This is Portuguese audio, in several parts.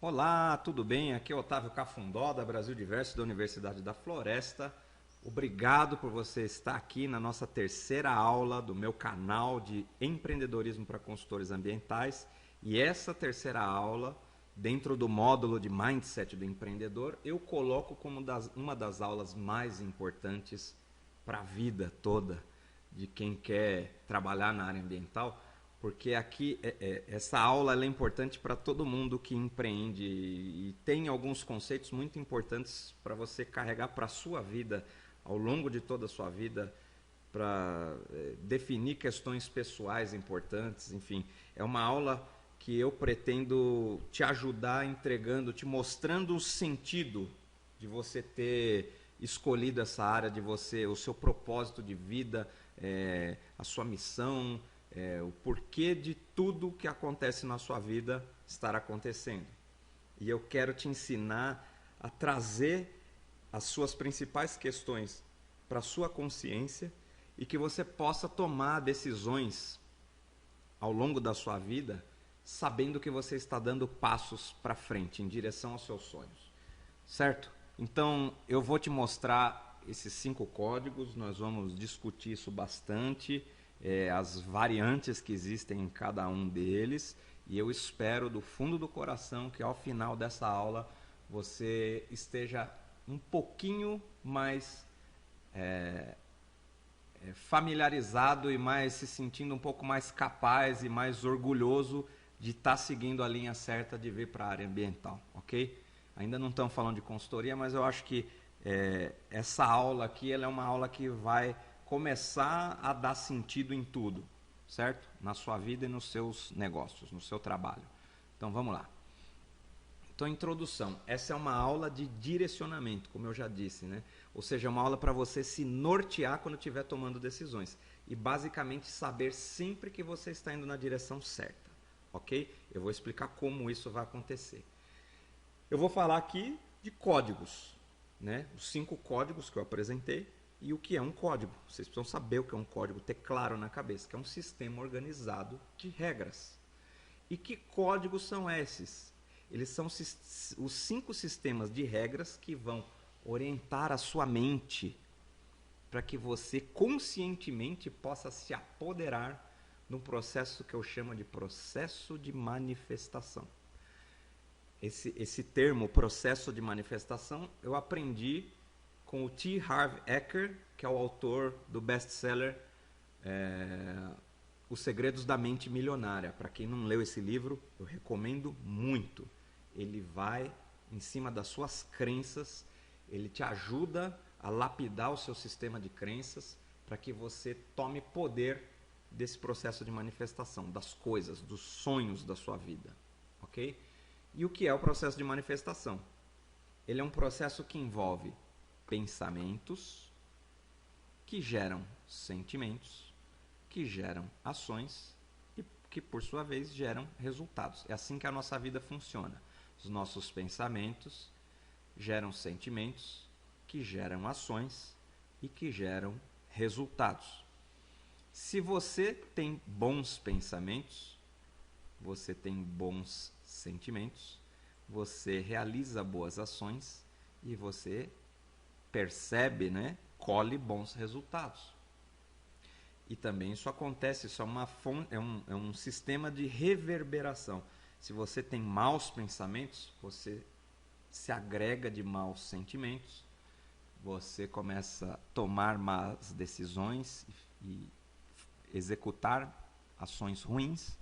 Olá, tudo bem? Aqui é Otávio Cafundó, da Brasil Diverso, da Universidade da Floresta. Obrigado por você estar aqui na nossa terceira aula do meu canal de empreendedorismo para consultores ambientais. E essa terceira aula, dentro do módulo de Mindset do Empreendedor, eu coloco como uma das aulas mais importantes para a vida toda de quem quer trabalhar na área ambiental, porque aqui essa aula é importante para todo mundo que empreende e tem alguns conceitos muito importantes para você carregar para a sua vida, ao longo de toda a sua vida, para definir questões pessoais importantes, enfim. É uma aula que eu pretendo te ajudar entregando, te mostrando o sentido de você ter escolhido essa área, de você, o seu propósito de vida, a sua missão, o porquê de tudo que acontece na sua vida estar acontecendo. E eu quero te ensinar a trazer as suas principais questões para a sua consciência e que você possa tomar decisões ao longo da sua vida sabendo que você está dando passos para frente em direção aos seus sonhos. Certo? Então eu vou te mostrar esses 5 códigos, nós vamos discutir isso bastante, as variantes que existem em cada um deles, e eu espero do fundo do coração que ao final dessa aula você esteja um pouquinho mais familiarizado e mais se sentindo um pouco mais capaz e mais orgulhoso de estar seguindo a linha certa de vir para a área ambiental, ok? Ainda não estamos falando de consultoria, mas eu acho que essa aula aqui ela é uma aula que vai começar a dar sentido em tudo, certo? Na sua vida e nos seus negócios, no seu trabalho. Então vamos lá. Então, introdução. Essa é uma aula de direcionamento, como eu já disse, né? Ou seja, é uma aula para você se nortear quando estiver tomando decisões. E basicamente saber sempre que você está indo na direção certa, ok? Eu vou explicar como isso vai acontecer. Eu vou falar aqui de códigos, né? Os 5 códigos que eu apresentei e o que é um código. Vocês precisam saber o que é um código, ter claro na cabeça, que é um sistema organizado de regras. E que códigos são esses? Eles são os 5 sistemas de regras que vão orientar a sua mente para que você conscientemente possa se apoderar de um processo que eu chamo de processo de manifestação. Esse termo, processo de manifestação, eu aprendi com o T. Harv Eker, que é o autor do best-seller Os Segredos da Mente Milionária. Para quem não leu esse livro, eu recomendo muito. Ele vai em cima das suas crenças, ele te ajuda a lapidar o seu sistema de crenças para que você tome poder desse processo de manifestação, das coisas, dos sonhos da sua vida, ok? E o que é o processo de manifestação? Ele é um processo que envolve pensamentos que geram sentimentos, que geram ações e que, por sua vez, geram resultados. É assim que a nossa vida funciona. Os nossos pensamentos geram sentimentos, que geram ações e que geram resultados. Se você tem bons pensamentos, você tem bons sentimentos, você realiza boas ações e você percebe, né, colhe bons resultados. E também isso acontece, isso é um sistema de reverberação. Se você tem maus pensamentos, você se agrega de maus sentimentos, você começa a tomar más decisões e executar ações ruins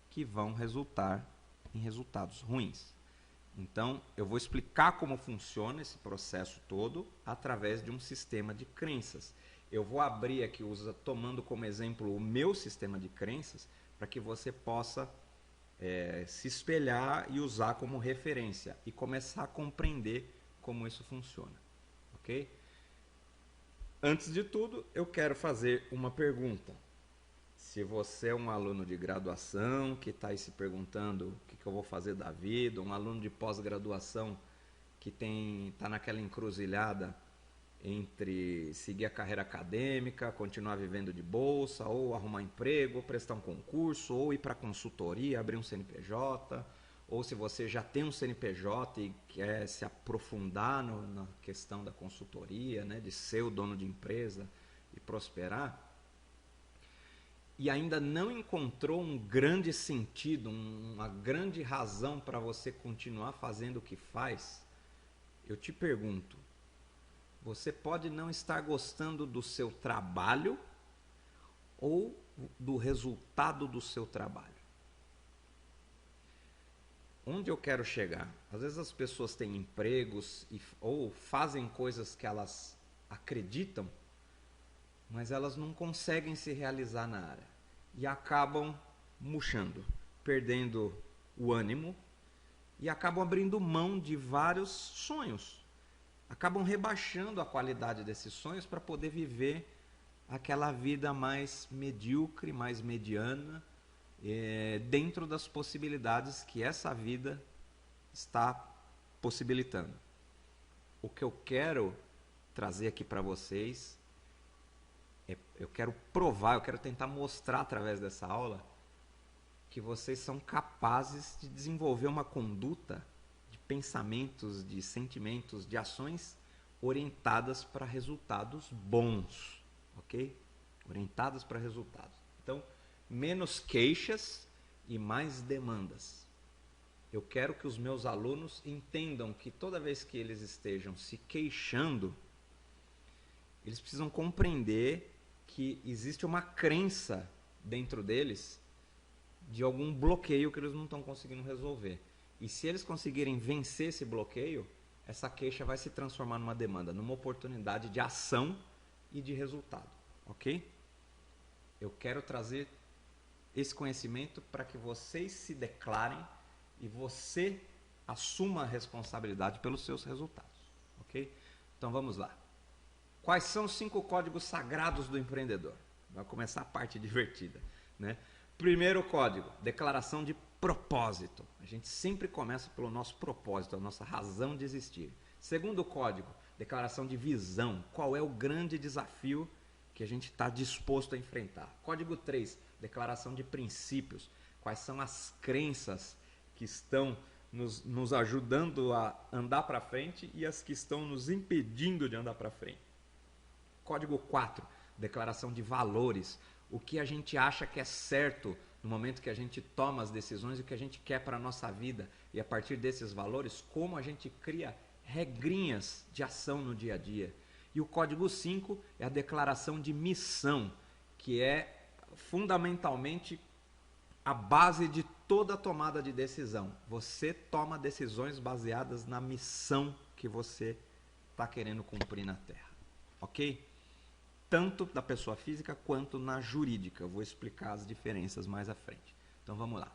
que vão resultar em resultados ruins. Então, eu vou explicar como funciona esse processo todo através de um sistema de crenças. Eu vou abrir aqui, tomando como exemplo o meu sistema de crenças, para que você possa se espelhar e usar como referência e começar a compreender como isso funciona, ok? Antes de tudo, eu quero fazer uma pergunta. Se você é um aluno de graduação que está aí se perguntando o que eu vou fazer da vida, um aluno de pós-graduação que está naquela encruzilhada entre seguir a carreira acadêmica, continuar vivendo de bolsa, ou arrumar emprego, ou prestar um concurso, ou ir para consultoria, abrir um CNPJ, ou se você já tem um CNPJ e quer se aprofundar na questão da consultoria, né, de ser o dono de empresa e prosperar, e ainda não encontrou um grande sentido, uma grande razão para você continuar fazendo o que faz, eu te pergunto, você pode não estar gostando do seu trabalho ou do resultado do seu trabalho? Onde eu quero chegar? Às vezes as pessoas têm empregos ou fazem coisas que elas acreditam, mas elas não conseguem se realizar na área e acabam murchando, perdendo o ânimo e acabam abrindo mão de vários sonhos. Acabam rebaixando a qualidade desses sonhos para poder viver aquela vida mais medíocre, mais mediana, dentro das possibilidades que essa vida está possibilitando. O que eu quero trazer aqui para vocês, eu quero provar, eu quero tentar mostrar através dessa aula que vocês são capazes de desenvolver uma conduta de pensamentos, de sentimentos, de ações orientadas para resultados bons, ok? Orientadas para resultados. Então, menos queixas e mais demandas. Eu quero que os meus alunos entendam que toda vez que eles estejam se queixando, eles precisam compreender que existe uma crença dentro deles de algum bloqueio que eles não estão conseguindo resolver. E se eles conseguirem vencer esse bloqueio, essa queixa vai se transformar numa demanda, numa oportunidade de ação e de resultado, ok? Eu quero trazer esse conhecimento para que vocês se declarem e você assuma a responsabilidade pelos seus resultados, ok? Então vamos lá. Quais são os 5 códigos sagrados do empreendedor? Vai começar a parte divertida, né? Primeiro código, declaração de propósito. A gente sempre começa pelo nosso propósito, a nossa razão de existir. Segundo código, declaração de visão. Qual é o grande desafio que a gente está disposto a enfrentar? Código 3, declaração de princípios. Quais são as crenças que estão nos ajudando a andar para frente e as que estão nos impedindo de andar para frente? Código 4, declaração de valores. O que a gente acha que é certo no momento que a gente toma as decisões e o que a gente quer para a nossa vida. E a partir desses valores, como a gente cria regrinhas de ação no dia a dia. E o código 5 é a declaração de missão, que é fundamentalmente a base de toda tomada de decisão. Você toma decisões baseadas na missão que você está querendo cumprir na Terra. Ok? Tanto da pessoa física quanto na jurídica. Eu vou explicar as diferenças mais à frente. Então vamos lá.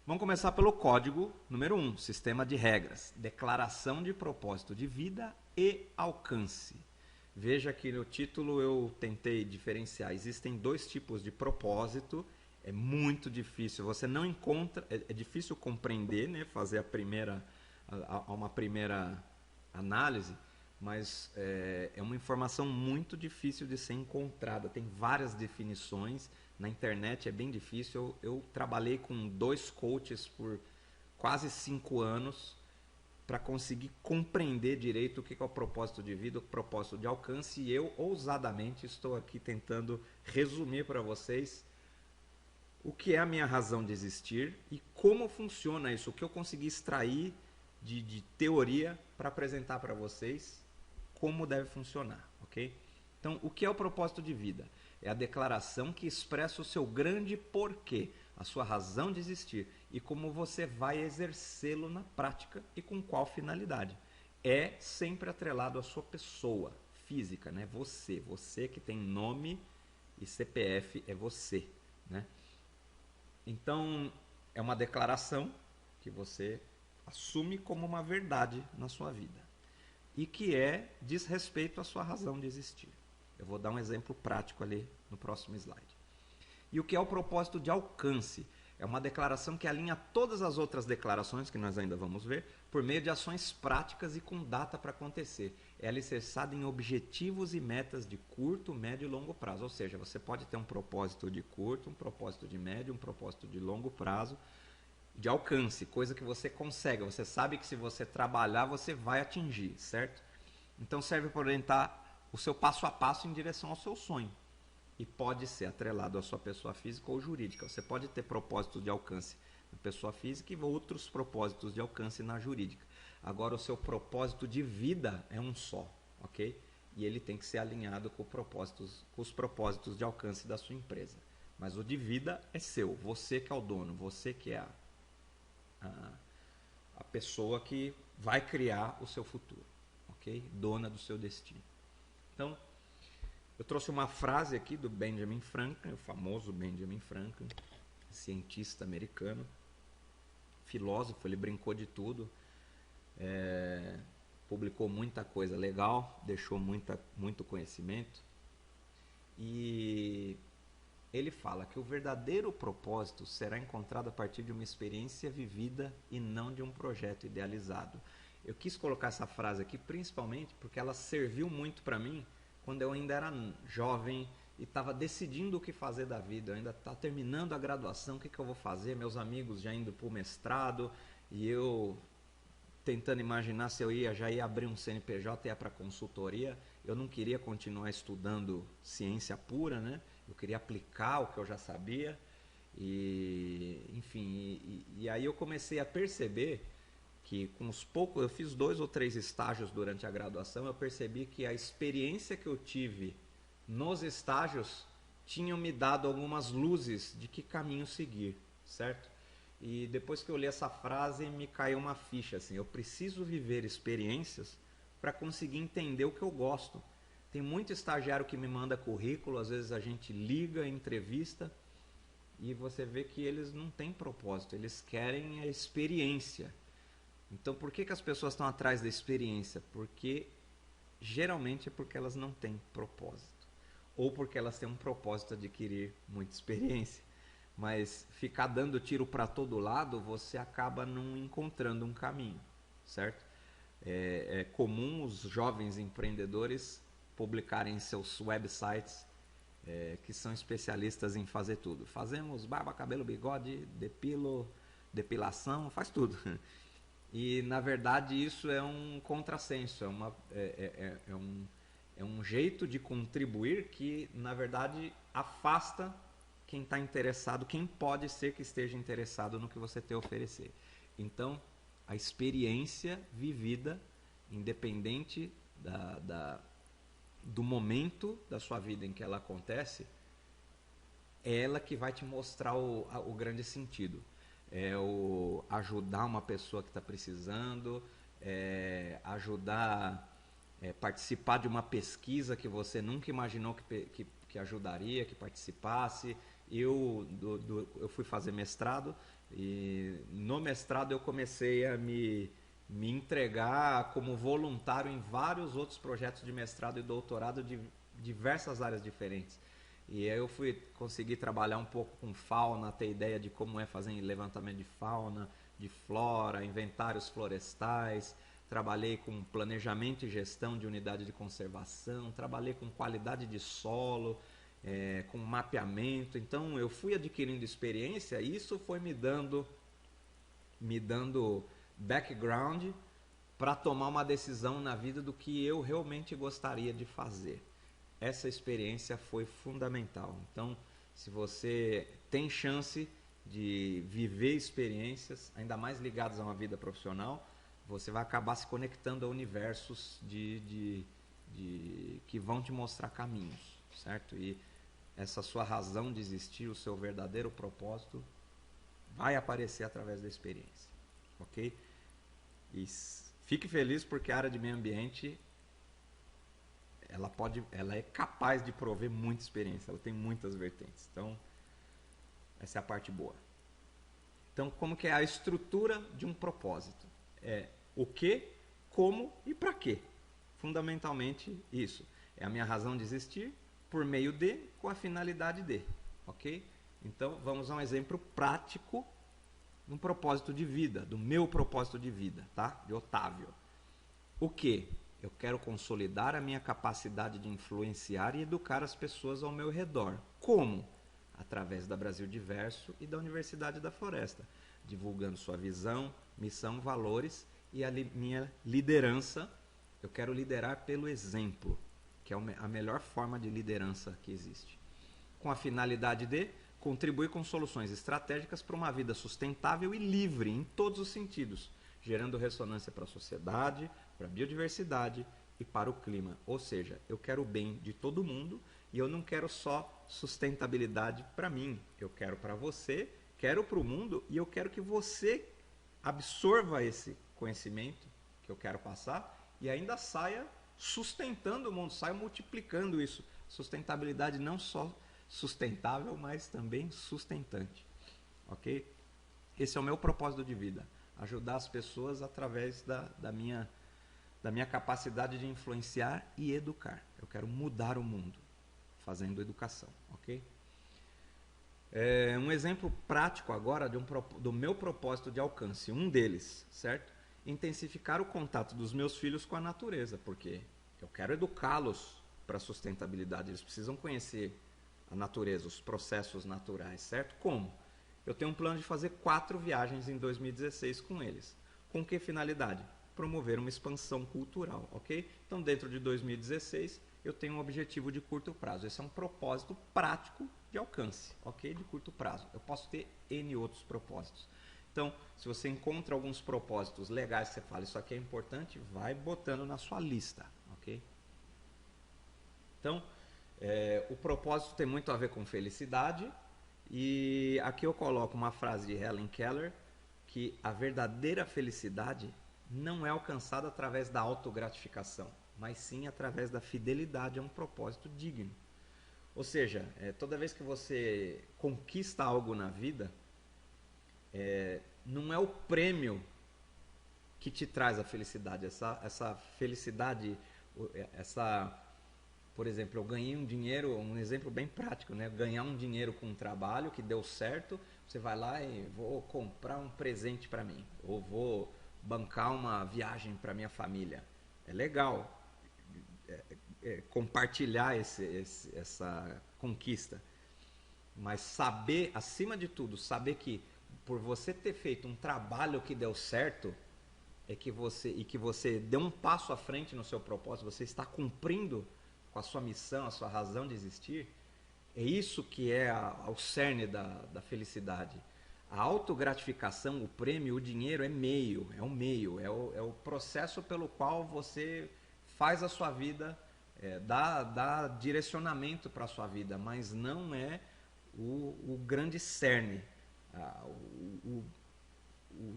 Vamos começar pelo código número 1, sistema de regras, declaração de propósito de vida e alcance. Veja que no título eu tentei diferenciar. Existem 2 tipos de propósito. É muito difícil, você não encontra, é difícil compreender, né, fazer uma primeira análise, mas é uma informação muito difícil de ser encontrada. Tem várias definições, na internet é bem difícil. Eu trabalhei com 2 coaches por quase 5 anos para conseguir compreender direito o que é o propósito de vida, o propósito de alcance, e eu ousadamente estou aqui tentando resumir para vocês o que é a minha razão de existir e como funciona isso, o que eu consegui extrair de teoria para apresentar para vocês como deve funcionar, ok? Então, o que é o propósito de vida? É a declaração que expressa o seu grande porquê, a sua razão de existir e como você vai exercê-lo na prática e com qual finalidade. É sempre atrelado à sua pessoa física, né? Você que tem nome e CPF é você, né? Então, é uma declaração que você assume como uma verdade na sua vida e que diz respeito à sua razão de existir. Eu vou dar um exemplo prático ali no próximo slide. E o que é o propósito de alcance? É uma declaração que alinha todas as outras declarações, que nós ainda vamos ver, por meio de ações práticas e com data para acontecer. É alicerçada em objetivos e metas de curto, médio e longo prazo. Ou seja, você pode ter um propósito de curto, um propósito de médio, um propósito de longo prazo. de alcance, coisa que você consegue, você sabe que se você trabalhar você vai atingir, certo? Então serve para orientar o seu passo a passo em direção ao seu sonho. E pode ser atrelado à sua pessoa física ou jurídica. Você pode ter propósitos de alcance na pessoa física e outros propósitos de alcance na jurídica. Agora, o seu propósito de vida é um só, ok? E ele tem que ser alinhado com os propósitos de alcance da sua empresa. Mas o de vida é seu, você que é o dono, você que é a pessoa que vai criar o seu futuro, ok? Dona do seu destino. Então, eu trouxe uma frase aqui do Benjamin Franklin, o famoso Benjamin Franklin, cientista americano, filósofo, ele brincou de tudo, publicou muita coisa legal, deixou muito conhecimento, e ele fala que o verdadeiro propósito será encontrado a partir de uma experiência vivida e não de um projeto idealizado. Eu quis colocar essa frase aqui principalmente porque ela serviu muito para mim quando eu ainda era jovem e estava decidindo o que fazer da vida. Eu ainda estava terminando a graduação, o que eu vou fazer? Meus amigos já indo para o mestrado e eu tentando imaginar se eu já ia abrir um CNPJ e ia para consultoria. Eu não queria continuar estudando ciência pura, né? Eu queria aplicar o que eu já sabia. E, enfim, e aí eu comecei a perceber que com os poucos, eu fiz 2 ou 3 estágios durante a graduação, eu percebi que a experiência que eu tive nos estágios tinham me dado algumas luzes de que caminho seguir, certo? E depois que eu li essa frase, me caiu uma ficha, assim, eu preciso viver experiências para conseguir entender o que eu gosto. Tem muito estagiário que me manda currículo, às vezes a gente liga, entrevista, e você vê que eles não têm propósito, eles querem a experiência. Então, por que as pessoas estão atrás da experiência? Porque, geralmente, é porque elas não têm propósito. Ou porque elas têm um propósito de adquirir muita experiência. Mas ficar dando tiro para todo lado, você acaba não encontrando um caminho, certo? É comum os jovens empreendedores publicarem em seus websites que são especialistas em fazer tudo. Fazemos barba, cabelo, bigode, depilação, faz tudo. E, na verdade, isso é um contrassenso, é um jeito de contribuir que, na verdade, afasta quem está interessado, quem pode ser que esteja interessado no que você tem a oferecer. Então, a experiência vivida, independente do momento da sua vida em que ela acontece, é ela que vai te mostrar o grande sentido. É o ajudar uma pessoa que está precisando, participar de uma pesquisa que você nunca imaginou que ajudaria, que participasse. Eu fui fazer mestrado e no mestrado eu comecei a me entregar como voluntário em vários outros projetos de mestrado e doutorado de diversas áreas diferentes. E aí eu consegui trabalhar um pouco com fauna, ter ideia de como é fazer levantamento de fauna, de flora, inventários florestais, trabalhei com planejamento e gestão de unidade de conservação, trabalhei com qualidade de solo, com mapeamento. Então eu fui adquirindo experiência e isso foi me dando background para tomar uma decisão na vida do que eu realmente gostaria de fazer. Essa experiência foi fundamental. Então, se você tem chance de viver experiências, ainda mais ligadas a uma vida profissional, você vai acabar se conectando a universos que vão te mostrar caminhos, certo? E essa sua razão de existir, o seu verdadeiro propósito, vai aparecer através da experiência, ok? E fique feliz porque a área de meio ambiente ela é capaz de prover muita experiência, ela tem muitas vertentes. Então, essa é a parte boa. Então, como que é a estrutura de um propósito? É o que, como e para quê. Fundamentalmente isso. É a minha razão de existir por meio de, com a finalidade de. Ok? Então, vamos a um exemplo prático de um propósito de vida, do meu propósito de vida, tá? De Otávio. O que? Eu quero consolidar a minha capacidade de influenciar e educar as pessoas ao meu redor. Como? Através da Brasil Diverso e da Universidade da Floresta. divulgando sua visão, missão, valores e minha liderança. Eu quero liderar pelo exemplo, que é a melhor forma de liderança que existe. Com a finalidade de contribuir com soluções estratégicas para uma vida sustentável e livre em todos os sentidos, gerando ressonância para a sociedade, para a biodiversidade e para o clima. Ou seja, eu quero o bem de todo mundo e eu não quero só sustentabilidade para mim. Eu quero para você, quero para o mundo e eu quero que você absorva esse conhecimento que eu quero passar e ainda saia sustentando o mundo, saia multiplicando isso. Sustentabilidade não só sustentável, mas também sustentante. Ok? Esse é o meu propósito de vida. Ajudar as pessoas através da minha capacidade de influenciar e educar. Eu quero mudar o mundo fazendo educação, ok? Um exemplo prático agora do meu propósito de alcance, um deles, certo? Intensificar o contato dos meus filhos com a natureza, porque eu quero educá-los para a sustentabilidade, eles precisam conhecer a natureza, os processos naturais, certo? Como? Eu tenho um plano de fazer 4 viagens em 2016 com eles. Com que finalidade? Promover uma expansão cultural, ok? Então, dentro de 2016, eu tenho um objetivo de curto prazo. Esse é um propósito prático de alcance, ok? De curto prazo. Eu posso ter N outros propósitos. Então, se você encontra alguns propósitos legais que você fala, isso aqui é importante, vai botando na sua lista, ok? Então, o propósito tem muito a ver com felicidade. E aqui eu coloco uma frase de Helen Keller, que a verdadeira felicidade não é alcançada através da autogratificação, mas sim através da fidelidade a um propósito digno. Ou seja, toda vez que você conquista algo na vida, não é o prêmio que te traz a felicidade. Essa felicidade, por exemplo, eu ganhei um dinheiro, um exemplo bem prático, né? Ganhar um dinheiro com um trabalho que deu certo, você vai lá e vou comprar um presente para mim, ou vou bancar uma viagem para minha família. É legal compartilhar essa conquista, mas saber, acima de tudo, saber que por você ter feito um trabalho que deu certo, que você deu um passo à frente no seu propósito, você está cumprindo com a sua missão, a sua razão de existir, é isso que é o cerne da felicidade. A autogratificação, o prêmio, o dinheiro é um meio, é o processo pelo qual você faz a sua vida, dá direcionamento para a sua vida, mas não é o grande cerne,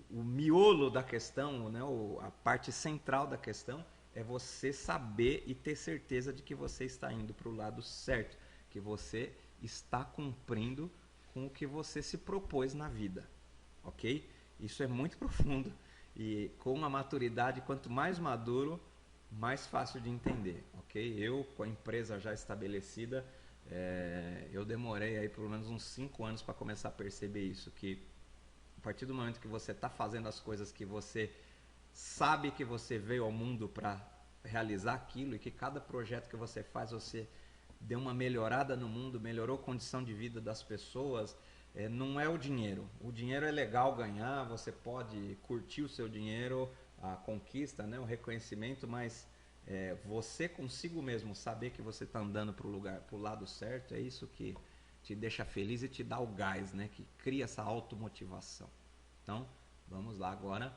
o miolo da questão, né, a parte central da questão é você saber e ter certeza de que você está indo para o lado certo, que você está cumprindo com o que você se propôs na vida, ok? Isso é muito profundo e com a maturidade, quanto mais maduro, mais fácil de entender, ok? Eu, com a empresa já estabelecida, eu demorei aí pelo menos uns 5 anos para começar a perceber isso, que a partir do momento que você está fazendo as coisas que você sabe que você veio ao mundo para realizar aquilo e que cada projeto que você faz, você deu uma melhorada no mundo, melhorou a condição de vida das pessoas, não é o dinheiro. O dinheiro é legal ganhar, você pode curtir o seu dinheiro, a conquista, né, o reconhecimento, mas você consigo mesmo saber que você está andando para o lado certo, é isso que te deixa feliz e te dá o gás, né, que cria essa automotivação. Então, vamos lá agora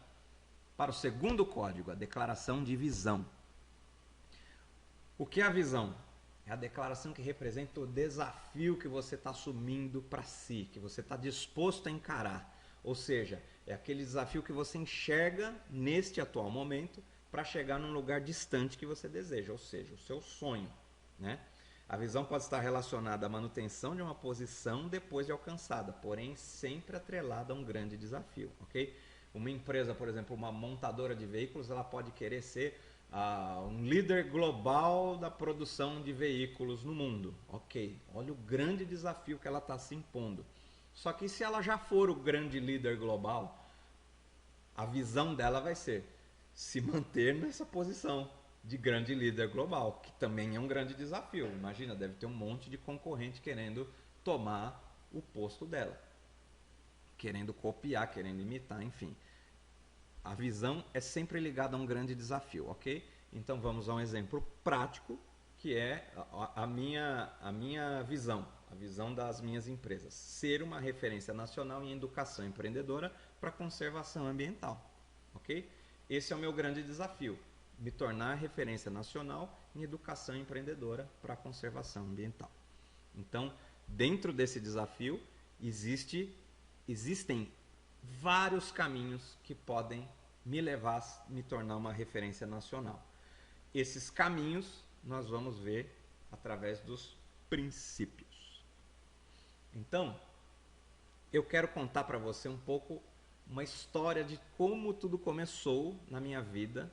para o segundo código, a declaração de visão. O que é a visão? É a declaração que representa o desafio que você está assumindo para si, que você está disposto a encarar. Ou seja, é aquele desafio que você enxerga neste atual momento para chegar num lugar distante que você deseja, ou seja, o seu sonho, né? A visão pode estar relacionada à manutenção de uma posição depois de alcançada, porém sempre atrelada a um grande desafio, ok? Uma empresa, por exemplo, uma montadora de veículos, ela pode querer ser um líder global da produção de veículos no mundo. Ok, olha o grande desafio que ela está se impondo. Só que se ela já for o grande líder global, a visão dela vai ser se manter nessa posição de grande líder global, que também é um grande desafio. Imagina, deve ter um monte de concorrente querendo tomar o posto dela. querendo copiar, querendo imitar, enfim. A visão é sempre ligada a um grande desafio, ok? Então vamos a um exemplo prático, que é a minha visão, a visão das minhas empresas. Ser uma referência nacional em educação empreendedora para conservação ambiental, ok? Esse é o meu grande desafio, me tornar referência nacional em educação empreendedora para conservação ambiental. Então, dentro desse desafio, existem vários caminhos que podem me levar a me tornar uma referência nacional. Esses caminhos nós vamos ver através dos princípios. Então, eu quero contar para você um pouco uma história de como tudo começou na minha vida,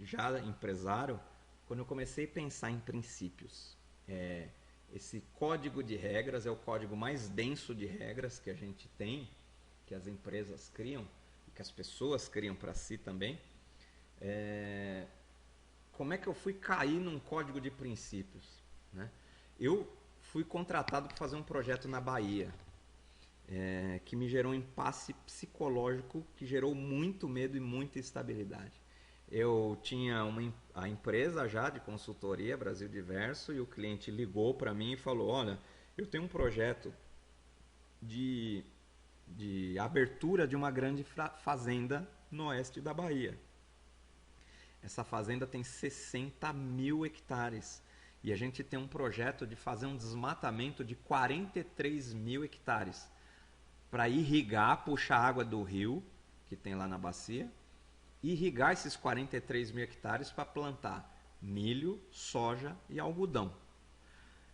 já empresário, quando eu comecei a pensar em princípios. Esse código de regras é o código mais denso de regras que a gente tem, que as empresas criam, e que as pessoas criam para si também. Como é que eu fui cair num código de princípios, né? Eu fui contratado para fazer um projeto na Bahia, que me gerou um impasse psicológico, que gerou muito medo e muita instabilidade. Eu tinha a empresa já de consultoria Brasil Diverso, e o cliente ligou para mim e falou: olha, eu tenho um projeto de abertura de uma grande fazenda no oeste da Bahia. Essa fazenda tem 60 mil hectares e a gente tem um projeto de fazer um desmatamento de 43 mil hectares para irrigar, puxar água do rio que tem lá na bacia, irrigar esses 43 mil hectares para plantar milho, soja e algodão.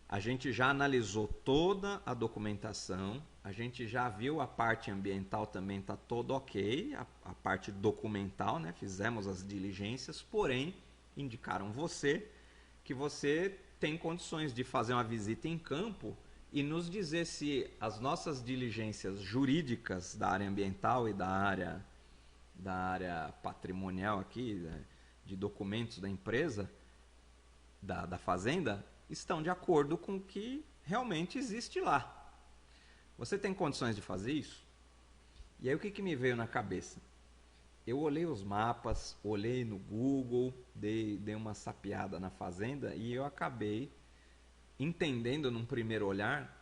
A gente já analisou toda a documentação, a gente já viu a parte ambiental também, está todo ok, a parte documental, né? Fizemos as diligências, porém, indicaram que você tem condições de fazer uma visita em campo e nos dizer se as nossas diligências jurídicas da área ambiental e da área patrimonial aqui, né, de documentos da empresa, da fazenda, estão de acordo com o que realmente existe lá. Você tem condições de fazer isso? E aí o que me veio na cabeça? Eu olhei os mapas, olhei no Google, dei uma sapeada na fazenda e eu acabei entendendo num primeiro olhar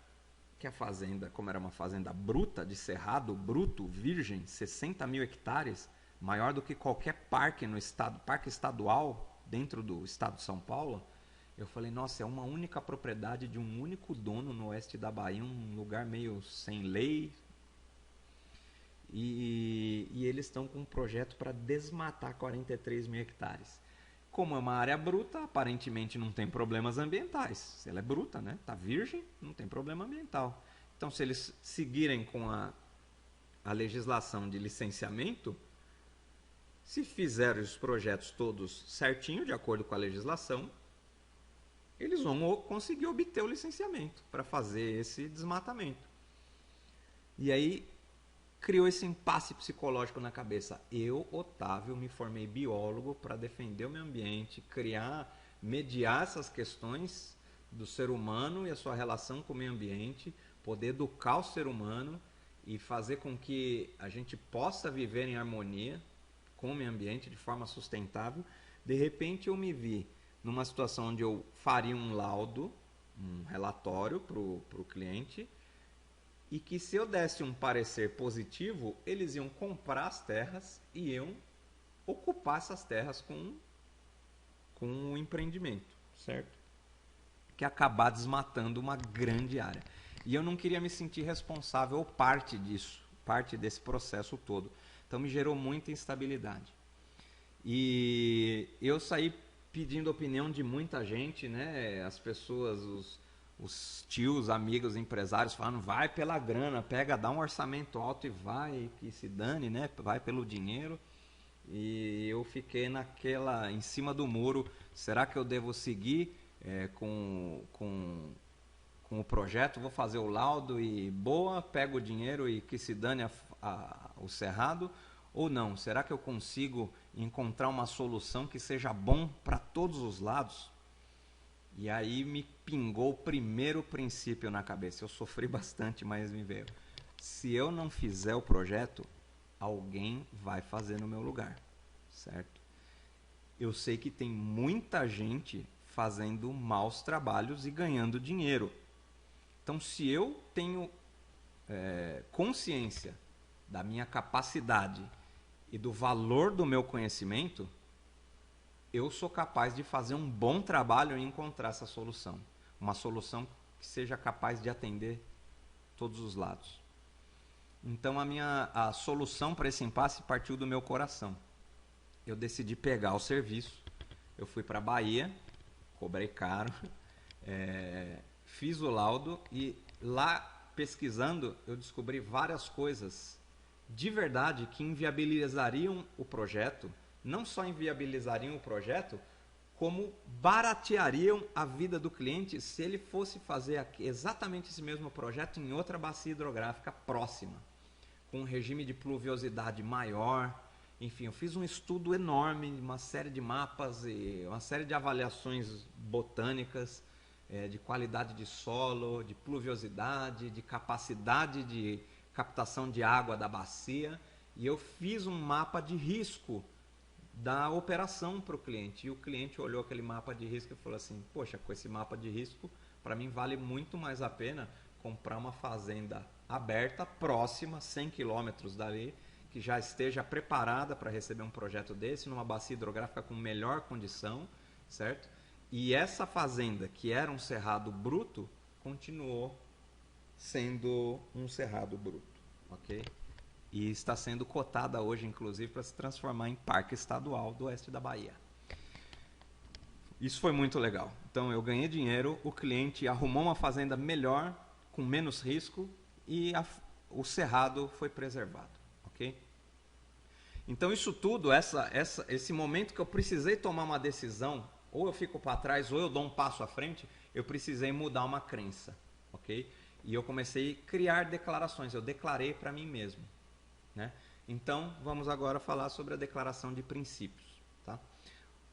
que a fazenda, como era uma fazenda bruta, de cerrado, bruto, virgem, 60 mil hectares, maior do que qualquer parque no estado, parque estadual dentro do estado de São Paulo. Eu falei, nossa, é uma única propriedade de um único dono no oeste da Bahia, um lugar meio sem lei. E eles estão com um projeto para desmatar 43 mil hectares. Como é uma área bruta, aparentemente não tem problemas ambientais. Se ela é bruta, né? Está virgem, não tem problema ambiental. Então, se eles seguirem com a legislação de licenciamento, se fizerem os projetos todos certinho, de acordo com a legislação, eles vão conseguir obter o licenciamento para fazer esse desmatamento. E aí criou esse impasse psicológico na cabeça. Eu, Otávio, me formei biólogo para defender o meio ambiente, mediar essas questões do ser humano e a sua relação com o meio ambiente, poder educar o ser humano e fazer com que a gente possa viver em harmonia com o meio ambiente de forma sustentável. De repente eu me vi numa situação onde eu faria um laudo, um relatório para o cliente, e que se eu desse um parecer positivo, eles iam comprar as terras e iam ocupar essas terras com o empreendimento, certo? Que acabar desmatando uma grande área. E eu não queria me sentir responsável ou parte disso, parte desse processo todo. Então me gerou muita instabilidade. E eu saí pedindo opinião de muita gente, né? As pessoas, os tios, amigos, empresários falando, vai pela grana, dá um orçamento alto e vai, que se dane, né? Vai pelo dinheiro. E eu fiquei em cima do muro, será que eu devo seguir com o projeto? Vou fazer o laudo e boa, pego o dinheiro e que se dane o cerrado? Ou não? Será que eu consigo encontrar uma solução que seja bom para todos os lados? E aí me pingou o primeiro princípio na cabeça. Eu sofri bastante, mas me veio. Se eu não fizer o projeto, alguém vai fazer no meu lugar, certo? Eu sei que tem muita gente fazendo maus trabalhos e ganhando dinheiro. Então, se eu tenho consciência da minha capacidade e do valor do meu conhecimento, eu sou capaz de fazer um bom trabalho e encontrar essa solução. Uma solução que seja capaz de atender todos os lados. Então, a solução para esse impasse partiu do meu coração. Eu decidi pegar o serviço, eu fui para a Bahia, cobrei caro, fiz o laudo e lá pesquisando eu descobri várias coisas de verdade que inviabilizariam o projeto, não só inviabilizariam o projeto, como barateariam a vida do cliente se ele fosse fazer exatamente esse mesmo projeto em outra bacia hidrográfica próxima, com um regime de pluviosidade maior. Enfim, eu fiz um estudo enorme, uma série de mapas e uma série de avaliações botânicas, de qualidade de solo, de pluviosidade, de capacidade de captação de água da bacia, e eu fiz um mapa de risco da operação para o cliente. E o cliente olhou aquele mapa de risco e falou assim: poxa, com esse mapa de risco, para mim vale muito mais a pena comprar uma fazenda aberta, próxima, 100 quilômetros dali, que já esteja preparada para receber um projeto desse, numa bacia hidrográfica com melhor condição, certo? E essa fazenda, que era um cerrado bruto, continuou sendo um cerrado bruto, ok? E está sendo cotada hoje, inclusive, para se transformar em parque estadual do oeste da Bahia. Isso foi muito legal. Então, eu ganhei dinheiro, o cliente arrumou uma fazenda melhor, com menos risco, e o cerrado foi preservado, ok? Então, isso tudo, esse momento que eu precisei tomar uma decisão, ou eu fico para trás, ou eu dou um passo à frente, eu precisei mudar uma crença, ok? E eu comecei a criar declarações, eu declarei para mim mesmo, né? Então, vamos agora falar sobre a declaração de princípios, tá?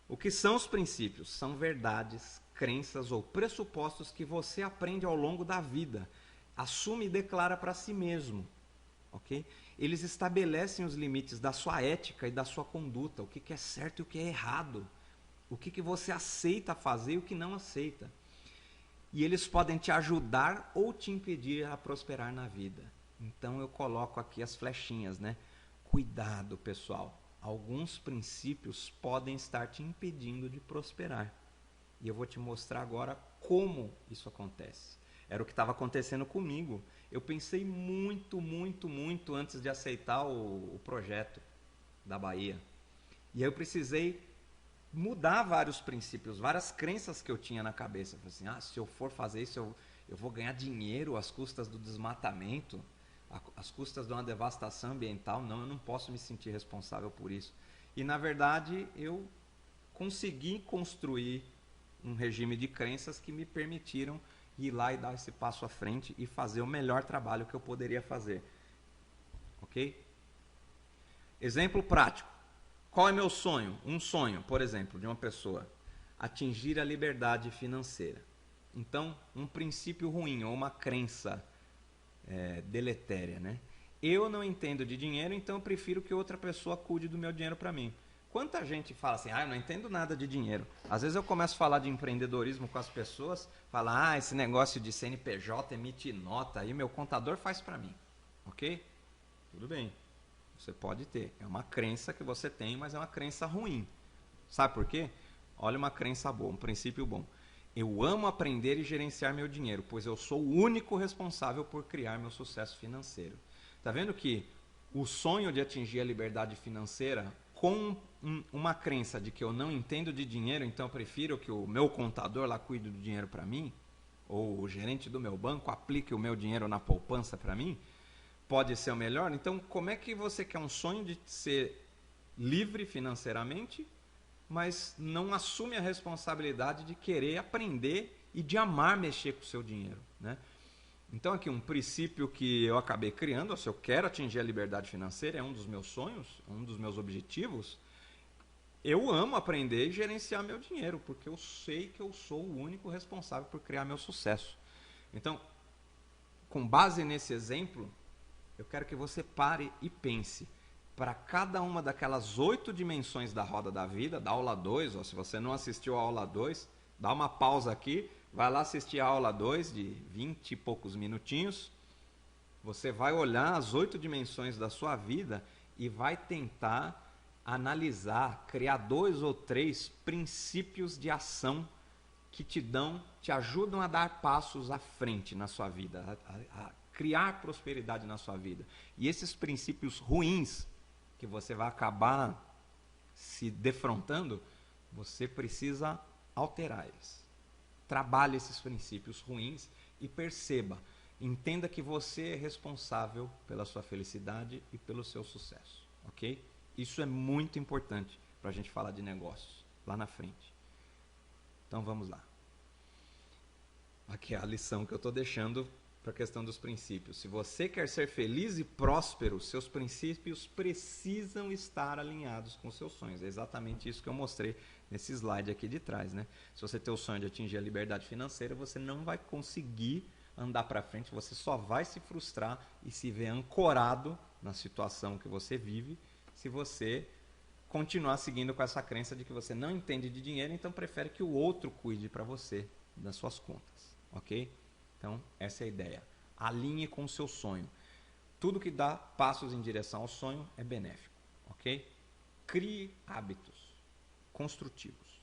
O que são os princípios? São verdades, crenças ou pressupostos que você aprende ao longo da vida, assume e declara para si mesmo, ok? Eles estabelecem os limites da sua ética e da sua conduta, o que é certo e o que é errado, o que você aceita fazer e o que não aceita. E eles podem te ajudar ou te impedir a prosperar na vida. Então eu coloco aqui as flechinhas, né? Cuidado, pessoal. Alguns princípios podem estar te impedindo de prosperar. E eu vou te mostrar agora como isso acontece. Era o que estava acontecendo comigo. Eu pensei muito antes de aceitar o projeto da Bahia. E aí eu precisei mudar vários princípios, várias crenças que eu tinha na cabeça. Eu falei assim, se eu for fazer isso, eu vou ganhar dinheiro às custas do desmatamento, às custas de uma devastação ambiental. Não, eu não posso me sentir responsável por isso. E, na verdade, eu consegui construir um regime de crenças que me permitiram ir lá e dar esse passo à frente e fazer o melhor trabalho que eu poderia fazer. Ok? Exemplo prático. Qual é meu sonho? Um sonho, por exemplo, de uma pessoa: atingir a liberdade financeira. Então, um princípio ruim ou uma crença deletéria, né? Eu não entendo de dinheiro, então eu prefiro que outra pessoa cuide do meu dinheiro para mim. Quanta gente fala assim, eu não entendo nada de dinheiro. Às vezes eu começo a falar de empreendedorismo com as pessoas, fala, esse negócio de CNPJ, emite nota, aí meu contador faz para mim. Ok? Tudo bem. Você pode ter. É uma crença que você tem, mas é uma crença ruim. Sabe por quê? Olha uma crença boa, um princípio bom. Eu amo aprender e gerenciar meu dinheiro, pois eu sou o único responsável por criar meu sucesso financeiro. Tá vendo que o sonho de atingir a liberdade financeira, com uma crença de que eu não entendo de dinheiro, então eu prefiro que o meu contador lá cuide do dinheiro para mim, ou o gerente do meu banco aplique o meu dinheiro na poupança para mim, pode ser o melhor. Então, como é que você quer um sonho de ser livre financeiramente, mas não assume a responsabilidade de querer aprender e de amar mexer com o seu dinheiro, né? Então, aqui um princípio que eu acabei criando: se eu quero atingir a liberdade financeira, é um dos meus sonhos, um dos meus objetivos, eu amo aprender e gerenciar meu dinheiro, porque eu sei que eu sou o único responsável por criar meu sucesso. Então, com base nesse exemplo, eu quero que você pare e pense. Para cada uma daquelas 8 dimensões da roda da vida, da aula 2, ou se você não assistiu a aula 2, dá uma pausa aqui, vai lá assistir a aula 2 de 20 e poucos minutinhos. Você vai olhar as 8 dimensões da sua vida e vai tentar analisar, criar 2 ou 3 princípios de ação que te ajudam a dar passos à frente na sua vida, a criar prosperidade na sua vida. E esses princípios ruins, que você vai acabar se defrontando, você precisa alterar eles. Trabalhe esses princípios ruins e perceba, entenda que você é responsável pela sua felicidade e pelo seu sucesso, ok? Isso é muito importante para a gente falar de negócios lá na frente. Então vamos lá. Aqui é a lição que eu estou deixando para a questão dos princípios. Se você quer ser feliz e próspero, seus princípios precisam estar alinhados com seus sonhos. É exatamente isso que eu mostrei nesse slide aqui de trás, né? Se você tem o sonho de atingir a liberdade financeira, você não vai conseguir andar para frente, você só vai se frustrar e se ver ancorado na situação que você vive se você continuar seguindo com essa crença de que você não entende de dinheiro, então prefere que o outro cuide para você das suas contas, ok? Então, essa é a ideia. Alinhe com o seu sonho. Tudo que dá passos em direção ao sonho é benéfico, ok? Crie hábitos construtivos.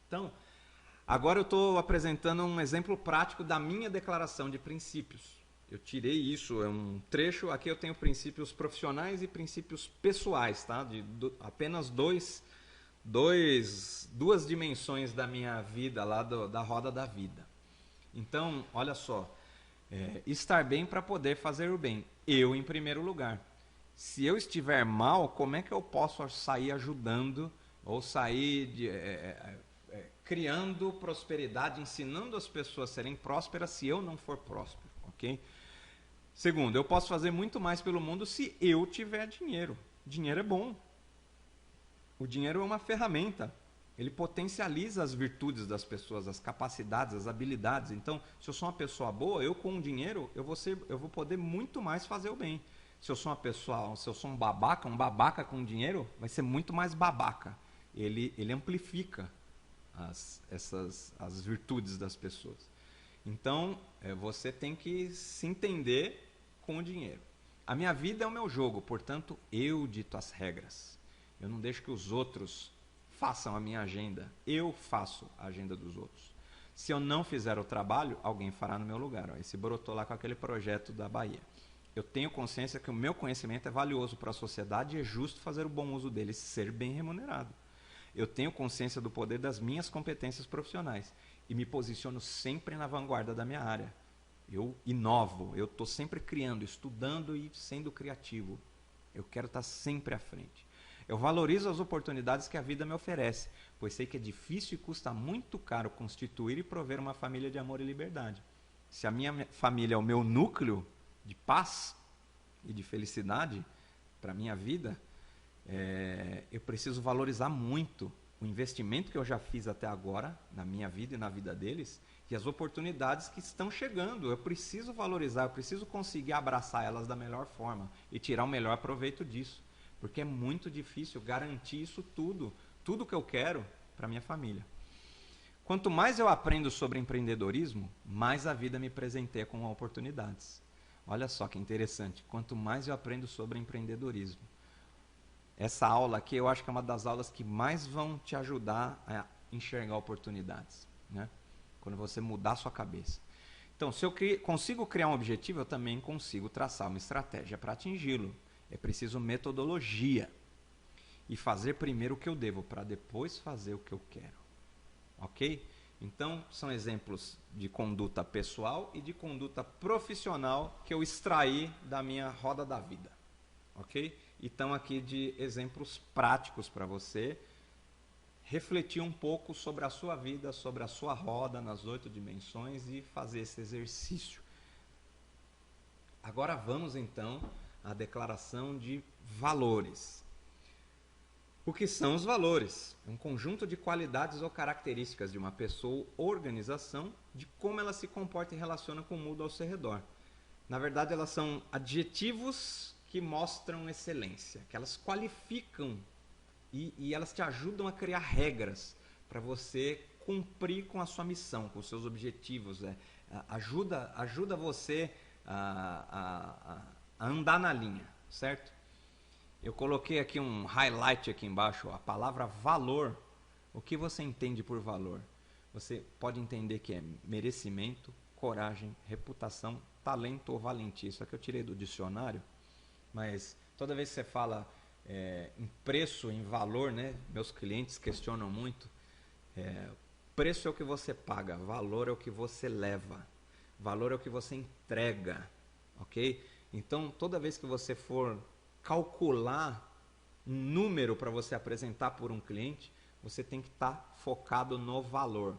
Então, agora eu estou apresentando um exemplo prático da minha declaração de princípios. Eu tirei isso, é um trecho. Aqui eu tenho princípios profissionais e princípios pessoais, tá? Apenas duas dimensões da minha vida lá da roda da vida. Então, olha só, estar bem para poder fazer o bem. Eu em primeiro lugar. Se eu estiver mal, como é que eu posso sair ajudando ou sair criando prosperidade, ensinando as pessoas a serem prósperas se eu não for próspero, ok? Segundo, eu posso fazer muito mais pelo mundo se eu tiver dinheiro. Dinheiro é bom. O dinheiro é uma ferramenta. Ele potencializa as virtudes das pessoas, as capacidades, as habilidades. Então, se eu sou uma pessoa boa, eu com o dinheiro, eu vou poder muito mais fazer o bem. Se eu sou um babaca com dinheiro, vai ser muito mais babaca. Ele amplifica as virtudes das pessoas. Então, você tem que se entender com o dinheiro. A minha vida é o meu jogo, portanto, eu dito as regras. Eu não deixo que os outros façam a minha agenda. Eu faço a agenda dos outros. Se eu não fizer o trabalho, alguém fará no meu lugar. Esse brotou lá com aquele projeto da Bahia. Eu tenho consciência que o meu conhecimento é valioso para a sociedade e é justo fazer o bom uso dele, ser bem remunerado. Eu tenho consciência do poder das minhas competências profissionais e me posiciono sempre na vanguarda da minha área. Eu inovo, eu estou sempre criando, estudando e sendo criativo. Eu quero estar sempre à frente. Eu valorizo as oportunidades que a vida me oferece, pois sei que é difícil e custa muito caro constituir e prover uma família de amor e liberdade. Se a minha família é o meu núcleo de paz e de felicidade para a minha vida, eu preciso valorizar muito o investimento que eu já fiz até agora na minha vida e na vida deles e as oportunidades que estão chegando. Eu preciso valorizar, eu preciso conseguir abraçar elas da melhor forma e tirar o melhor proveito disso, porque é muito difícil garantir isso tudo que eu quero para minha família. Quanto mais eu aprendo sobre empreendedorismo, mais a vida me presenteia com oportunidades. Olha só que interessante, quanto mais eu aprendo sobre empreendedorismo. Essa aula aqui eu acho que é uma das aulas que mais vão te ajudar a enxergar oportunidades, né? Quando você mudar a sua cabeça. Então, se eu consigo criar um objetivo, eu também consigo traçar uma estratégia para atingi-lo. É preciso metodologia. E fazer primeiro o que eu devo, para depois fazer o que eu quero. Ok? Então, são exemplos de conduta pessoal e de conduta profissional que eu extraí da minha roda da vida. Ok? Então, aqui de exemplos práticos para você refletir um pouco sobre a sua vida, sobre a sua roda nas 8 dimensões e fazer esse exercício. Agora vamos então à declaração de valores. O que são os valores? Um conjunto de qualidades ou características de uma pessoa ou organização, de como ela se comporta e relaciona com o mundo ao seu redor. Na verdade, elas são adjetivos que mostram excelência, que elas qualificam e elas te ajudam a criar regras para você cumprir com a sua missão, com os seus objetivos. Ajuda você a andar na linha, certo? Eu coloquei aqui um highlight aqui embaixo, a palavra valor. O que você entende por valor? Você pode entender que é merecimento, coragem, reputação, talento ou valentia. Isso aqui eu tirei do dicionário, mas toda vez que você fala em preço, em valor, né? Meus clientes questionam muito. Preço é o que você paga, valor é o que você leva, valor é o que você entrega, ok? Então, toda vez que você for calcular um número para você apresentar por um cliente, você tem que estar focado no valor.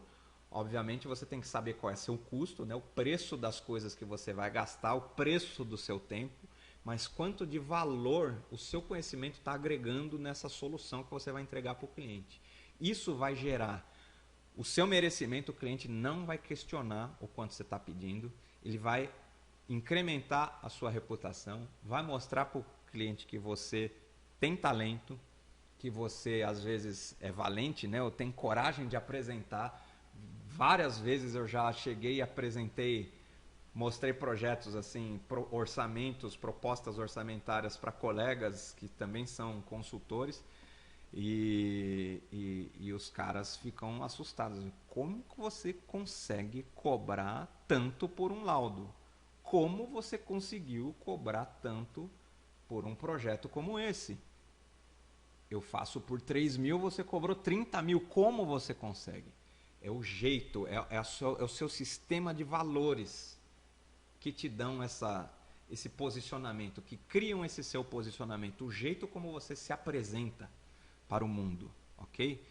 Obviamente, você tem que saber qual é seu custo, né? O preço das coisas que você vai gastar, o preço do seu tempo, mas quanto de valor o seu conhecimento está agregando nessa solução que você vai entregar para o cliente. Isso vai gerar o seu merecimento, o cliente não vai questionar o quanto você está pedindo, ele vai incrementar a sua reputação, vai mostrar para o cliente que você tem talento, que você às vezes é valente, né? Ou tem coragem de apresentar. Várias vezes eu já cheguei e apresentei, mostrei projetos assim, orçamentos, propostas orçamentárias para colegas que também são consultores e os caras ficam assustados. Como que você consegue cobrar tanto por um laudo? Como você conseguiu cobrar tanto por um projeto como esse? Eu faço por 3 mil, você cobrou 30 mil. Como você consegue? É o jeito, é o seu sistema de valores que te dão esse posicionamento, que criam esse seu posicionamento, o jeito como você se apresenta para o mundo, ok?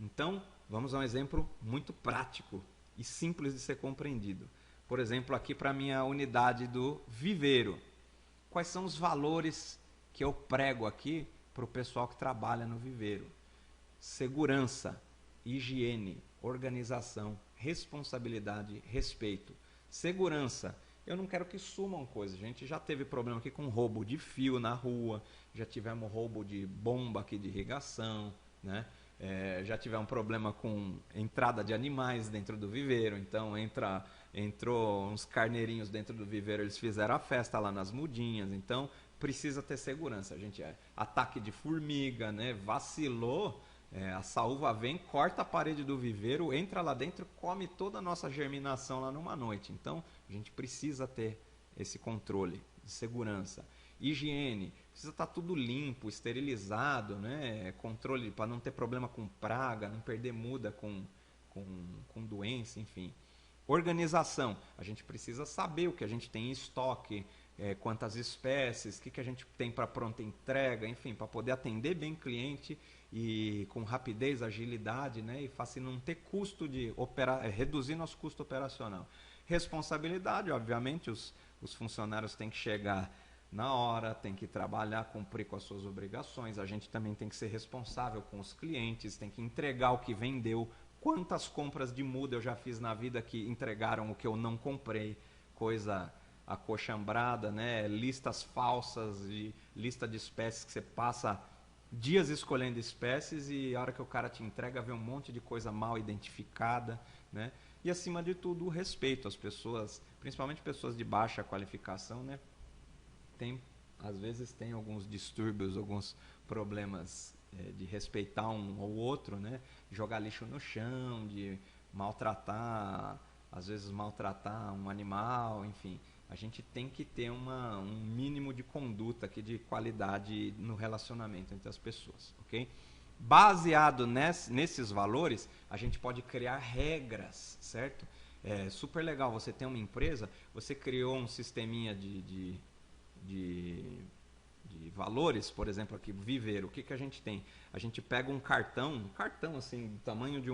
Então, vamos a um exemplo muito prático e simples de ser compreendido. Por exemplo, aqui para a minha unidade do viveiro. Quais são os valores que eu prego aqui para o pessoal que trabalha no viveiro? Segurança, higiene, organização, responsabilidade, respeito. Segurança. Eu não quero que sumam coisas. A gente já teve problema aqui com roubo de fio na rua, já tivemos roubo de bomba aqui de irrigação, né? Já tivemos problema com entrada de animais dentro do viveiro. Então entrou uns carneirinhos dentro do viveiro, eles fizeram a festa lá nas mudinhas. Então precisa ter segurança. A gente ataque de formiga, né? Vacilou. A saúva vem, corta a parede do viveiro, entra lá dentro, come toda a nossa germinação lá numa noite. Então, a gente precisa ter esse controle de segurança. Higiene, precisa estar tudo limpo, esterilizado, né? Controle para não ter problema com praga, não perder muda com doença, enfim. Organização, a gente precisa saber o que a gente tem em estoque, quantas espécies, o que a gente tem para pronta entrega, enfim, para poder atender bem o cliente e com rapidez, agilidade, né? E fácil não ter custo de reduzir nosso custo operacional. Responsabilidade, obviamente, os funcionários têm que chegar na hora, tem que trabalhar, cumprir com as suas obrigações. A gente também tem que ser responsável com os clientes, tem que entregar o que vendeu. Quantas compras de muda eu já fiz na vida que entregaram o que eu não comprei, coisa acochambrada, né? Listas falsas, lista de espécies que você passa dias escolhendo espécies e a hora que o cara te entrega vê um monte de coisa mal identificada, né? E acima de tudo o respeito às pessoas, principalmente pessoas de baixa qualificação, né? Às vezes tem alguns distúrbios, alguns problemas de respeitar um ou outro, né? Jogar lixo no chão, de maltratar, às vezes maltratar um animal, enfim. A gente tem que ter um mínimo de conduta aqui, de qualidade no relacionamento entre as pessoas, ok? Baseado nesses valores, a gente pode criar regras, certo? É super legal, você tem uma empresa, você criou um sisteminha de valores, por exemplo, aqui, viveiro. O que a gente tem? A gente pega um cartão assim, do tamanho de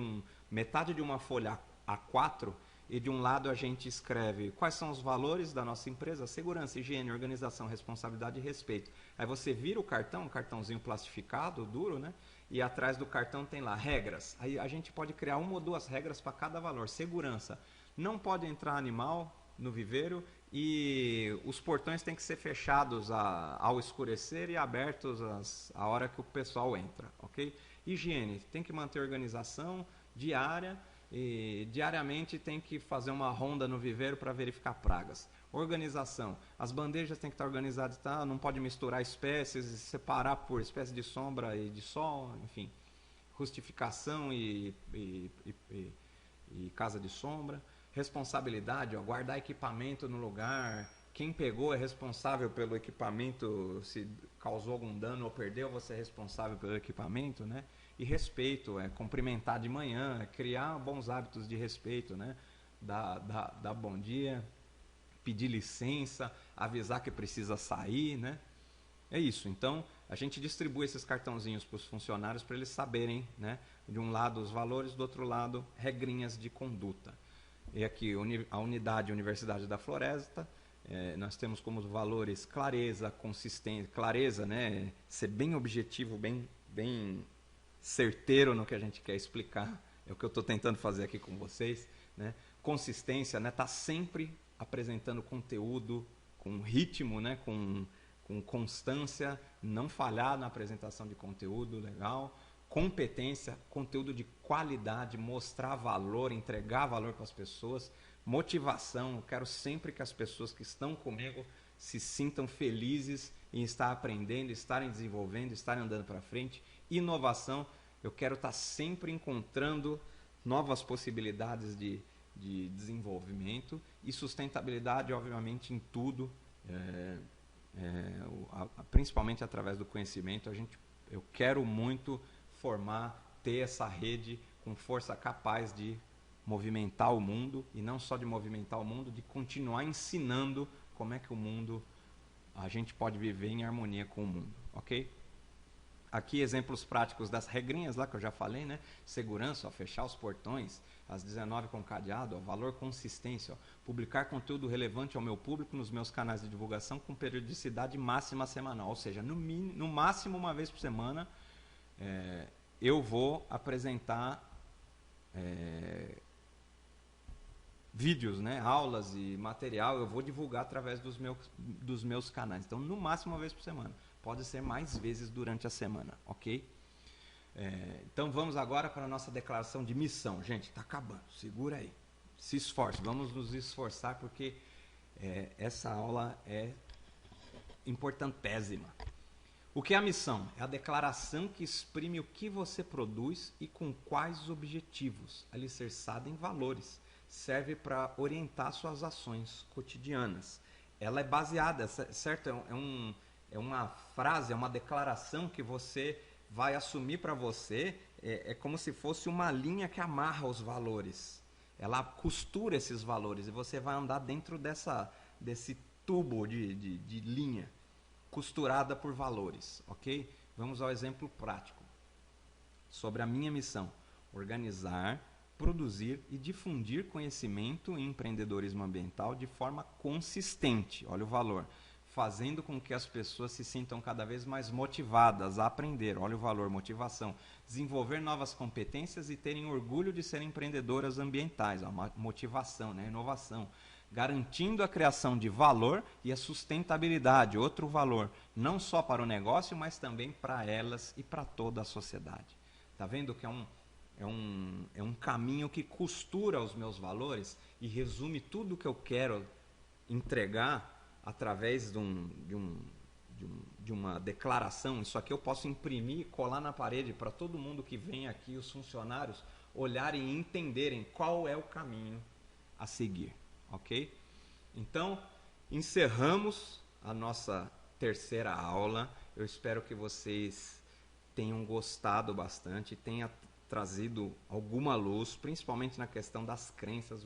metade de uma folha A4, e de um lado a gente escreve quais são os valores da nossa empresa: segurança, higiene, organização, responsabilidade e respeito. Aí você vira o cartão, um cartãozinho plastificado, duro, né? E atrás do cartão tem lá regras. Aí a gente pode criar 1 ou 2 regras para cada valor. Segurança: não pode entrar animal no viveiro e os portões têm que ser fechados ao escurecer e abertos a hora que o pessoal entra, ok? Higiene, tem que manter organização diária e diariamente tem que fazer uma ronda no viveiro para verificar pragas. Organização, as bandejas têm que estar organizadas, tá? Não pode misturar espécies, separar por espécie de sombra e de sol, enfim. Rustificação e casa de sombra. Responsabilidade, ó, guardar equipamento no lugar. Quem pegou é responsável pelo equipamento, se causou algum dano ou perdeu, você é responsável pelo equipamento, né? E respeito, é cumprimentar de manhã, é criar bons hábitos de respeito, né? Dar bom dia, pedir licença, avisar que precisa sair, né? É isso. Então, a gente distribui esses cartãozinhos para os funcionários para eles saberem, né? De um lado os valores, do outro lado regrinhas de conduta. E aqui a unidade Universidade da Floresta, nós temos como valores clareza, consistência, clareza, né? Ser bem objetivo, bem certeiro no que a gente quer explicar. É o que eu estou tentando fazer aqui com vocês, né? Consistência, né? Tá sempre apresentando conteúdo com ritmo, né? Com constância, não falhar na apresentação de conteúdo legal. Competência, conteúdo de qualidade, mostrar valor, entregar valor para as pessoas. Motivação, eu quero sempre que as pessoas que estão comigo se sintam felizes em estar aprendendo, estarem desenvolvendo, estarem andando para frente. Inovação, eu quero estar sempre encontrando novas possibilidades de desenvolvimento. E sustentabilidade, obviamente, em tudo, principalmente através do conhecimento. Eu quero muito formar, ter essa rede com força capaz de movimentar o mundo, e não só de movimentar o mundo, de continuar ensinando como é que a gente pode viver em harmonia com o mundo, ok? Aqui exemplos práticos das regrinhas lá que eu já falei, né? Segurança, ó, fechar os portões, às 19 com cadeado, ó, valor consistência, ó, publicar conteúdo relevante ao meu público nos meus canais de divulgação com periodicidade máxima semanal, ou seja, no máximo uma vez por semana, eu vou apresentar vídeos, né, aulas e material, eu vou divulgar através dos meus canais. Então, no máximo uma vez por semana. Pode ser mais vezes durante a semana, ok? Então, vamos agora para a nossa declaração de missão. Gente, está acabando, segura aí. Se esforce, vamos nos esforçar porque essa aula é importantésima. O que é a missão? É a declaração que exprime o que você produz e com quais objetivos, alicerçada em valores. Serve para orientar suas ações cotidianas. Ela é baseada, certo? É uma frase, é uma declaração que você vai assumir para você, é como se fosse uma linha que amarra os valores. Ela costura esses valores e você vai andar dentro desse tubo de linha costurada por valores, ok? Vamos ao exemplo prático sobre a minha missão: organizar, produzir e difundir conhecimento em empreendedorismo ambiental de forma consistente, olha o valor, fazendo com que as pessoas se sintam cada vez mais motivadas a aprender, olha o valor, motivação, desenvolver novas competências e terem orgulho de serem empreendedoras ambientais, a motivação, né? Inovação, garantindo a criação de valor e a sustentabilidade, outro valor, não só para o negócio, mas também para elas e para toda a sociedade. Tá vendo que é um caminho que costura os meus valores e resume tudo que eu quero entregar através de uma declaração. Isso aqui eu posso imprimir e colar na parede para todo mundo que vem aqui, os funcionários, olharem e entenderem qual é o caminho a seguir, ok? Então, encerramos a nossa terceira aula. Eu espero que vocês tenham gostado bastante, tenha trazido alguma luz, principalmente na questão das crenças.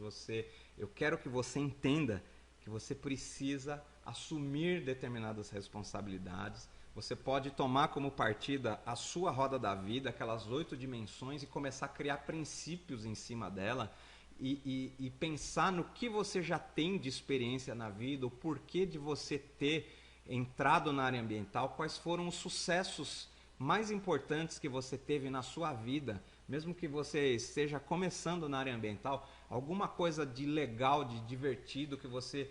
Eu quero que você entenda que você precisa assumir determinadas responsabilidades. Você pode tomar como partida a sua roda da vida, aquelas 8 dimensões, e começar a criar princípios em cima dela e pensar no que você já tem de experiência na vida, o porquê de você ter entrado na área ambiental, quais foram os sucessos mais importantes que você teve na sua vida, mesmo que você esteja começando na área ambiental, alguma coisa de legal, de divertido que você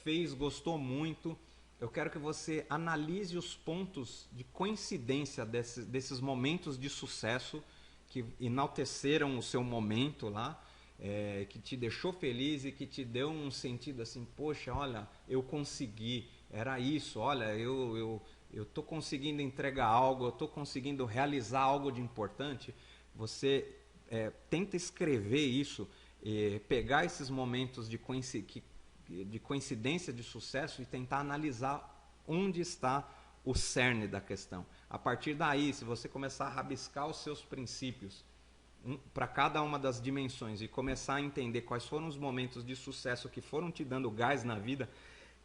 fez, gostou muito. Eu quero que você analise os pontos de coincidência desses momentos de sucesso que enalteceram o seu momento lá, que te deixou feliz e que te deu um sentido assim, poxa, olha, eu consegui, era isso, olha, eu estou conseguindo entregar algo, eu estou conseguindo realizar algo de importante. Você tenta escrever isso, pegar esses momentos de coincidência de sucesso e tentar analisar onde está o cerne da questão. A partir daí, se você começar a rabiscar os seus princípios para cada uma das dimensões e começar a entender quais foram os momentos de sucesso que foram te dando gás na vida,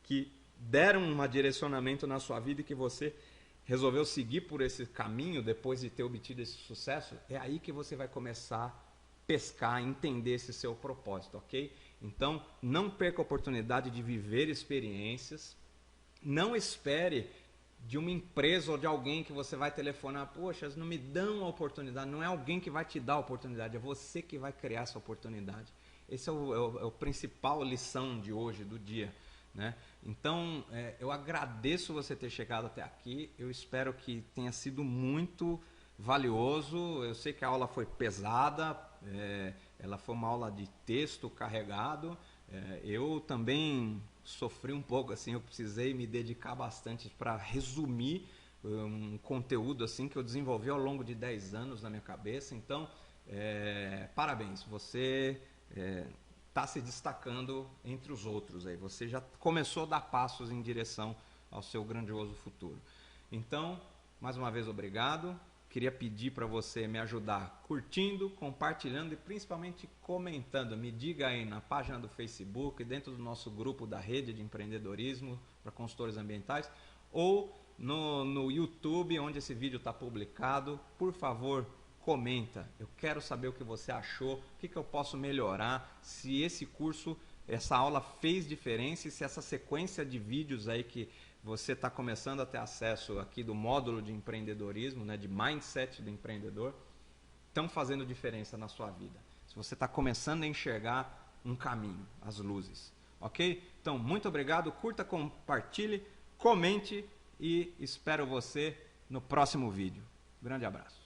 que deram um direcionamento na sua vida e que você resolveu seguir por esse caminho depois de ter obtido esse sucesso, é aí que você vai começar a pescar, entender esse seu propósito, ok? Então, não perca a oportunidade de viver experiências, não espere de uma empresa ou de alguém que você vai telefonar, poxa, não me dão a oportunidade, não é alguém que vai te dar a oportunidade, é você que vai criar essa oportunidade. Esse é o principal lição de hoje, do dia, né? Então, eu agradeço você ter chegado até aqui, eu espero que tenha sido muito valioso. Eu sei que a aula foi pesada, ela foi uma aula de texto carregado, eu também sofri um pouco, assim, eu precisei me dedicar bastante para resumir um conteúdo assim que eu desenvolvi ao longo de 10 anos na minha cabeça. Então, parabéns, você está se destacando entre os outros aí. Você já começou a dar passos em direção ao seu grandioso futuro. Então, mais uma vez, obrigado. Queria pedir para você me ajudar curtindo, compartilhando e principalmente comentando. Me diga aí na página do Facebook, dentro do nosso grupo da rede de empreendedorismo para consultores ambientais, ou no YouTube, onde esse vídeo está publicado. Por favor, comenta. Eu quero saber o que você achou, o que eu posso melhorar, se esse curso, essa aula fez diferença e se essa sequência de vídeos aí que você está começando a ter acesso aqui do módulo de empreendedorismo, né, de mindset do empreendedor, estão fazendo diferença na sua vida. Se você está começando a enxergar um caminho, as luzes. Ok? Então, muito obrigado. Curta, compartilhe, comente e espero você no próximo vídeo. Grande abraço.